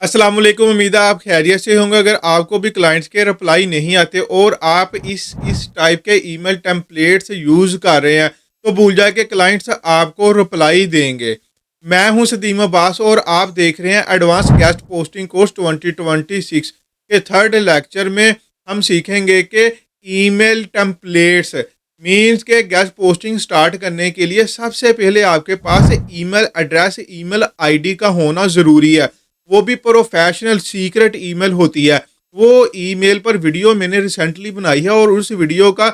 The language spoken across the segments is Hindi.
अस्सलाम वालेकुम। उम्मीद है आप खैरियत से होंगे। अगर आपको भी क्लाइंट्स के रिप्लाई नहीं आते और आप इस टाइप के ईमेल टेम्पलेट्स यूज़ कर रहे हैं, तो भूल जाए कि क्लाइंट्स आपको रिप्लाई देंगे। मैं हूं सदीम अब्बास और आप देख रहे हैं एडवांस गेस्ट पोस्टिंग कोर्स 2026 के थर्ड लेक्चर में हम सीखेंगे कि ईमेल टेम्पलेट्स मींस के गेस्ट पोस्टिंग स्टार्ट करने के लिए सबसे पहले आपके पास ईमेल एड्रेस, ईमेल आईडी का होना ज़रूरी है। वो भी प्रोफेशनल सीक्रेट ईमेल होती है। वो ईमेल पर वीडियो मैंने रिसेंटली बनाई है और उस वीडियो का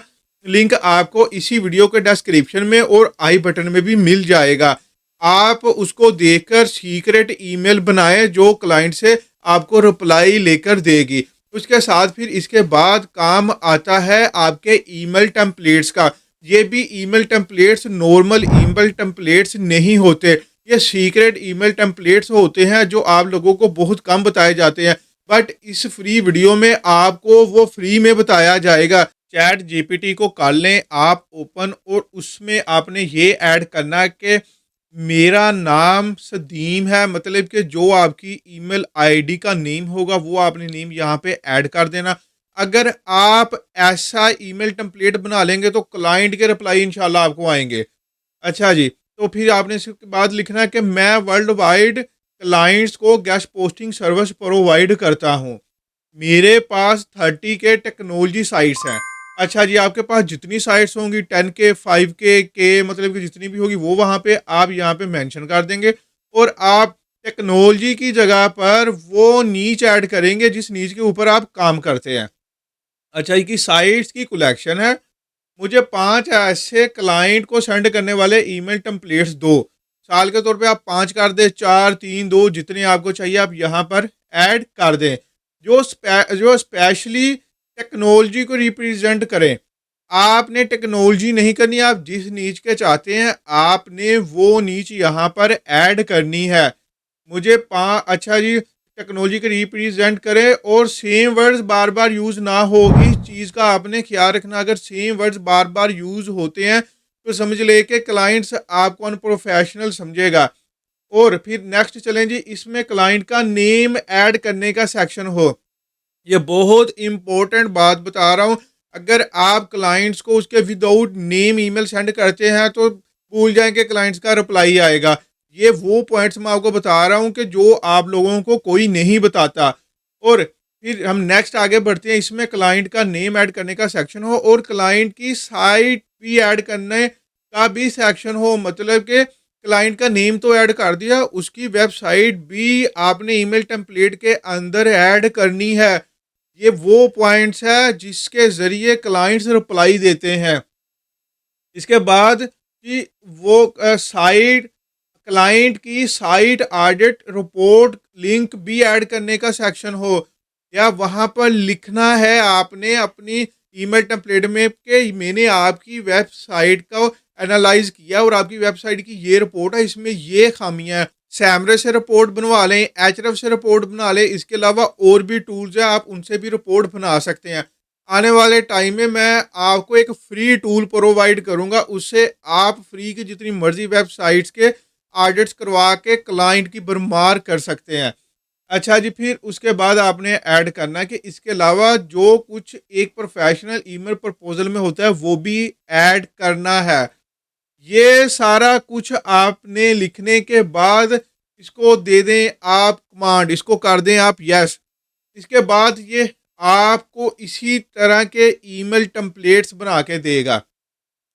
लिंक आपको इसी वीडियो के डिस्क्रिप्शन में और आई बटन में भी मिल जाएगा। आप उसको देखकर सीक्रेट ईमेल बनाएं जो क्लाइंट से आपको रिप्लाई लेकर देगी। उसके साथ फिर इसके बाद काम आता है आपके ईमेल टेम्पलेट्स का। ये भी email templates normal email templates नहीं होते, ये सीक्रेट ईमेल टेम्पलेट्स होते हैं जो आप लोगों को बहुत कम बताए जाते हैं। बट इस फ्री वीडियो में आपको वो फ्री में बताया जाएगा। चैट जीपीटी को कर लें आप ओपन और उसमें आपने ये ऐड करना कि मेरा नाम सदीम है, मतलब कि जो आपकी ईमेल आईडी का नेम होगा वो आपने नेम यहाँ पे ऐड कर देना। अगर आप ऐसा ईमेल टेम्पलेट बना लेंगे तो क्लाइंट के रिप्लाई इंशाल्लाह आपको आएंगे। अच्छा जी, तो फिर आपने इसके बाद लिखना है कि मैं वर्ल्ड वाइड क्लाइंट्स को गेस्ट पोस्टिंग सर्विस प्रोवाइड करता हूँ। मेरे पास 30 के टेक्नोलॉजी साइट्स हैं। अच्छा जी, आपके पास जितनी साइट्स होंगी 10 के, 5 के मतलब कि जितनी भी होगी वो वहाँ पे आप यहाँ पे मेंशन कर देंगे और आप टेक्नोलॉजी की जगह पर वो नीच ऐड करेंगे जिस नीच के ऊपर आप काम करते हैं। अच्छा जी, की साइट्स की कलेक्शन है। मुझे 5 ऐसे क्लाइंट को सेंड करने वाले ईमेल टेम्पलेट्स दो। साल के तौर पे आप 5 कर दें, 4, 3, 2 जितने आपको चाहिए आप यहाँ पर ऐड कर दें। जो स्पेशली टेक्नोलॉजी को रिप्रेजेंट करें। आपने टेक्नोलॉजी नहीं करनी, आप जिस नीच के चाहते हैं आपने वो नीच यहाँ पर ऐड करनी है। मुझे पा अच्छा जी, टेक्नोलॉजी के रिप्रेजेंट करें और सेम वर्ड्स बार बार यूज़ ना हो, इस चीज़ का आपने ख्याल रखना। अगर सेम वर्ड्स बार बार यूज़ होते हैं तो समझ ले कि क्लाइंट्स आपको अनप्रोफेशनल समझेगा। और फिर नेक्स्ट चलें जी, इसमें क्लाइंट का नेम ऐड करने का सेक्शन हो। ये बहुत इंपॉर्टेंट बात बता रहा हूँ। अगर आप क्लाइंट्स को उसके विदाउट नेम ईमेल सेंड करते हैं तो भूल जाएं कि क्लाइंट्स का रिप्लाई आएगा। ये वो पॉइंट्स मैं आपको बता रहा हूँ कि जो आप लोगों को कोई नहीं बताता। और फिर हम नेक्स्ट आगे बढ़ते हैं। इसमें क्लाइंट का नेम ऐड करने का सेक्शन हो और क्लाइंट की साइट भी ऐड करने का भी सेक्शन हो। मतलब कि क्लाइंट का नेम तो ऐड कर दिया, उसकी वेबसाइट भी आपने ईमेल टेम्पलेट के अंदर ऐड करनी है। ये वो पॉइंट्स है जिसके ज़रिए क्लाइंट्स रिप्लाई देते हैं। इसके बाद कि वो साइट क्लाइंट की साइट ऑडिट रिपोर्ट लिंक भी ऐड करने का सेक्शन हो, या वहाँ पर लिखना है आपने अपनी ईमेल टेम्पलेट में कि मैंने आपकी वेबसाइट को एनालाइज किया और आपकी वेबसाइट की ये रिपोर्ट है, इसमें ये खामियां हैं। सैमरे से रिपोर्ट बनवा लें, एचरफ से रिपोर्ट बना लें। इसके अलावा और भी टूल्स हैं, आप उनसे भी रिपोर्ट बना सकते हैं। आने वाले टाइम में मैं आपको एक फ्री टूल प्रोवाइड करूंगा, उससे आप फ्री की जितनी मर्जी वेबसाइट्स के ऑडिट्स करवा के क्लाइंट की भरमार कर सकते हैं। अच्छा जी, फिर उसके बाद आपने ऐड करना है कि इसके अलावा जो कुछ एक प्रोफेशनल ईमेल प्रपोजल में होता है वो भी ऐड करना है। ये सारा कुछ आपने लिखने के बाद इसको दे दें आप कमांड, इसको कर दें आप यस। इसके बाद ये आपको इसी तरह के ईमेल टेम्पलेट्स बना के देगा।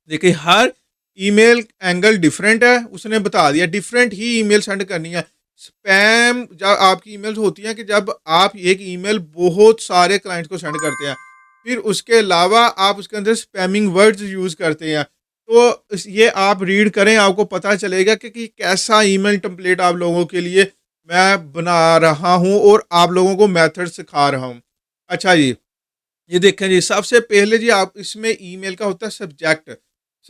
देखिए, हर ईमेल एंगल डिफरेंट है, उसने बता दिया डिफरेंट ही ईमेल सेंड करनी है। स्पैम जब आपकी ईमेल्स होती हैं कि जब आप एक ईमेल बहुत सारे क्लाइंट को सेंड करते हैं, फिर उसके अलावा आप उसके अंदर स्पैमिंग वर्ड्स यूज़ करते हैं। तो ये आप रीड करें, आपको पता चलेगा कि कैसा ईमेल टेम्पलेट आप लोगों के लिए मैं बना रहा हूँ और आप लोगों को मेथड सिखा रहा हूँ। अच्छा जी, ये देखें जी, सबसे पहले जी आप इसमें ईमेल का होता है सब्जेक्ट।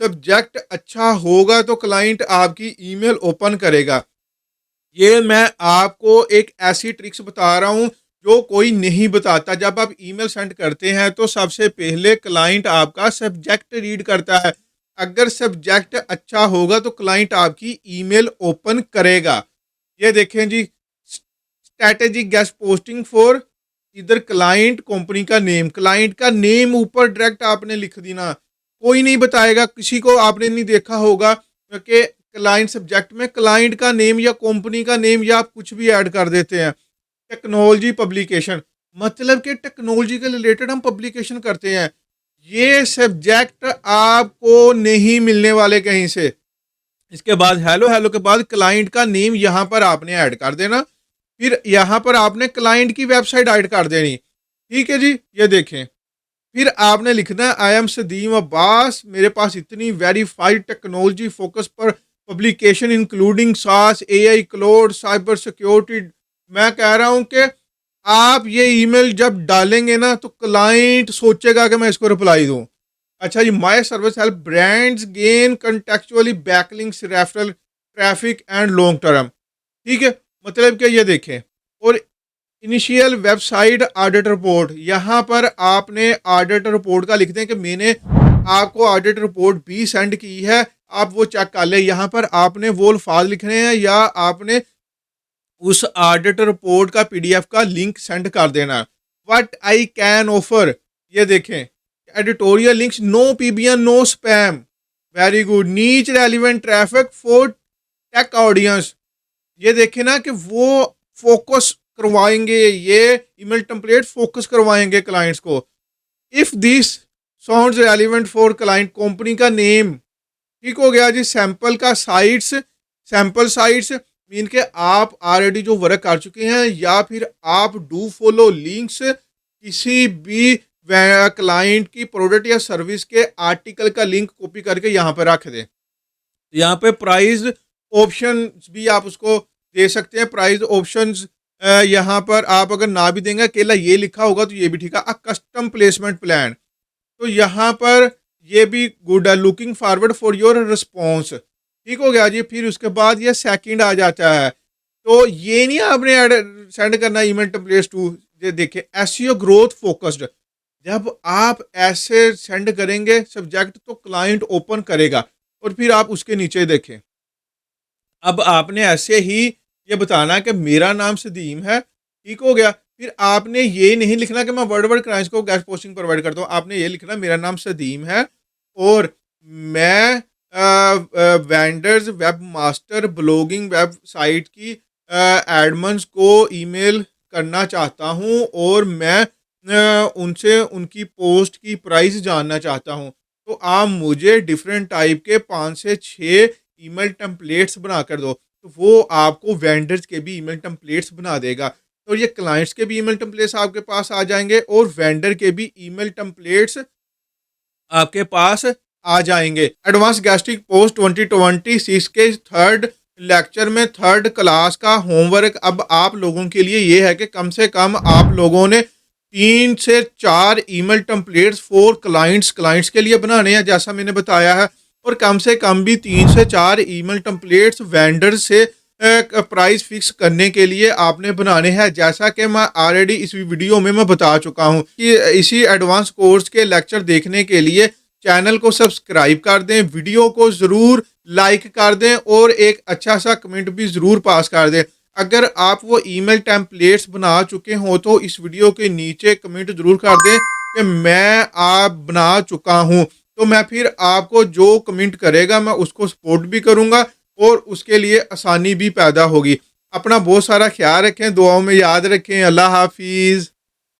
सब्जेक्ट अच्छा होगा तो क्लाइंट आपकी ईमेल ओपन करेगा। ये मैं आपको एक ऐसी ट्रिक्स बता रहा हूँ जो कोई नहीं बताता। जब आप ईमेल सेंड करते हैं तो सबसे पहले क्लाइंट आपका सब्जेक्ट रीड करता है। अगर सब्जेक्ट अच्छा होगा तो क्लाइंट आपकी ईमेल ओपन करेगा। ये देखें जी, स्ट्रैटेजिक गेस्ट पोस्टिंग फॉर इधर क्लाइंट कंपनी का नेम, क्लाइंट का नेम ऊपर डायरेक्ट आपने लिख देना। कोई नहीं बताएगा, किसी को आपने नहीं देखा होगा कि क्लाइंट सब्जेक्ट में क्लाइंट का नेम या कंपनी का नेम या आप कुछ भी ऐड कर देते हैं। टेक्नोलॉजी पब्लिकेशन, मतलब कि टेक्नोलॉजी के रिलेटेड हम पब्लिकेशन करते हैं। ये सब्जेक्ट आपको नहीं मिलने वाले कहीं से। इसके बाद हेलो हेलो के बाद क्लाइंट का नेम यहाँ पर आपने ऐड कर देना। फिर यहाँ पर आपने क्लाइंट की वेबसाइट ऐड कर देनी। ठीक है जी, ये देखें। फिर आपने लिखना है आई एम सदीम अब्बास, मेरे पास इतनी वेरीफाइड टेक्नोलॉजी फोकस पर पब्लिकेशन इंक्लूडिंग सास, एआई, क्लाउड, साइबर सिक्योरिटी। मैं कह रहा हूँ कि आप ये ईमेल जब डालेंगे ना तो क्लाइंट सोचेगा कि मैं इसको रिप्लाई दूँ। अच्छा जी, my service help brands gain contextually backlinks, referral traffic and long term. ठीक है, मतलब कि ये देखें। और इनिशियल वेबसाइट ऑडिट रिपोर्ट, यहाँ पर आपने ऑडिट रिपोर्ट का लिखते हैं कि मैंने आपको ऑडिट रिपोर्ट भी सेंड की है, आप वो चेक कर लें। यहाँ पर आपने वो अल्फाज लिखने हैं या आपने उस ऑडिट रिपोर्ट का पीडीएफ का लिंक सेंड कर देना। व्हाट आई कैन ऑफर, ये देखें। Editorial links, no PBN, no spam, very good. Niche relevant traffic for tech audience, ये देखें ना कि वो फोकस करवाएंगे, ये ईमेल टेम्पलेट फोकस करवाएंगे क्लाइंट्स को। If this sounds relevant for client, company का नेम। ठीक हो गया जी। सैंपल का साइट्स, सैंपल साइट्स मीन के आप ऑलरेडी जो वर्क कर चुके हैं या फिर आप डू फॉलो लिंक्स किसी भी क्लाइंट की प्रोडक्ट या सर्विस के आर्टिकल का लिंक कॉपी करके यहाँ पर रख दें। यहाँ पे प्राइस ऑप्शन भी आप उसको दे सकते हैं। प्राइस ऑप्शंस यहाँ पर आप अगर ना भी देंगे, अकेला ये लिखा होगा तो ये भी ठीक है। अ कस्टम प्लेसमेंट प्लान, तो यहाँ पर ये भी गुड है। Looking forward for your response, ठीक हो गया जी। फिर उसके बाद ये सेकंड आ जाता है, तो ये नहीं आपने सेंड करना ईमेल टेम्पलेट्स टू, ये देखिए एसईओ ग्रोथ फोकस्ड। जब आप ऐसे सेंड करेंगे सब्जेक्ट तो क्लाइंट ओपन करेगा। और फिर आप उसके नीचे देखें, अब आपने ऐसे ही ये बताना कि मेरा नाम सदीम है। ठीक हो गया। फिर आपने ये नहीं लिखना कि मैं वर्ड वर्ड क्लाइंट्स को गेस्ट पोस्टिंग प्रोवाइड करता हूँ। आपने ये लिखना मेरा नाम सदीम है और मैं vendors, web master, blogging website की एडमन्स को ईमेल करना चाहता हूँ और मैं उनसे उनकी पोस्ट की प्राइस जानना चाहता हूँ। तो आप मुझे डिफरेंट टाइप के 5 से 6 ईमेल टेम्पलेट्स बना कर दो। तो वो आपको वेंडर्स के भी ईमेल टेम्पलेट्स बना देगा। तो ये क्लाइंट्स के भी ईमेल टेम्पलेट्स आपके पास आ जाएंगे और वेंडर के भी ईमेल टेम्पलेट्स आपके पास आ जाएंगे। एडवांस गैस्ट्रिक पोस्ट 2026 के थर्ड लेक्चर में थर्ड क्लास का होमवर्क अब आप लोगों के लिए ये है कि कम से कम आप लोगों ने 3 से 4 ईमेल टेम्पलेट्स फॉर क्लाइंट्स के लिए बनाने हैं जैसा मैंने बताया है। और कम से कम भी 3 से 4 ईमेल टेम्पलेट्स वेंडर से प्राइस फिक्स करने के लिए आपने बनाने हैं, जैसा कि मैं ऑलरेडी इस वीडियो में मैं बता चुका हूं। कि इसी एडवांस कोर्स के लेक्चर देखने के लिए चैनल को सब्सक्राइब कर दें, वीडियो को ज़रूर लाइक कर दें और एक अच्छा सा कमेंट भी ज़रूर पास कर दें। अगर आप वो ईमेल टेम्पलेट्स बना चुके हो तो इस वीडियो के नीचे कमेंट ज़रूर कर दें कि मैं आप बना चुका हूँ। तो मैं फिर आपको जो कमेंट करेगा मैं उसको सपोर्ट भी करूँगा और उसके लिए आसानी भी पैदा होगी। अपना बहुत सारा ख्याल रखें, दुआओं में याद रखें। अल्लाह हाफिज़।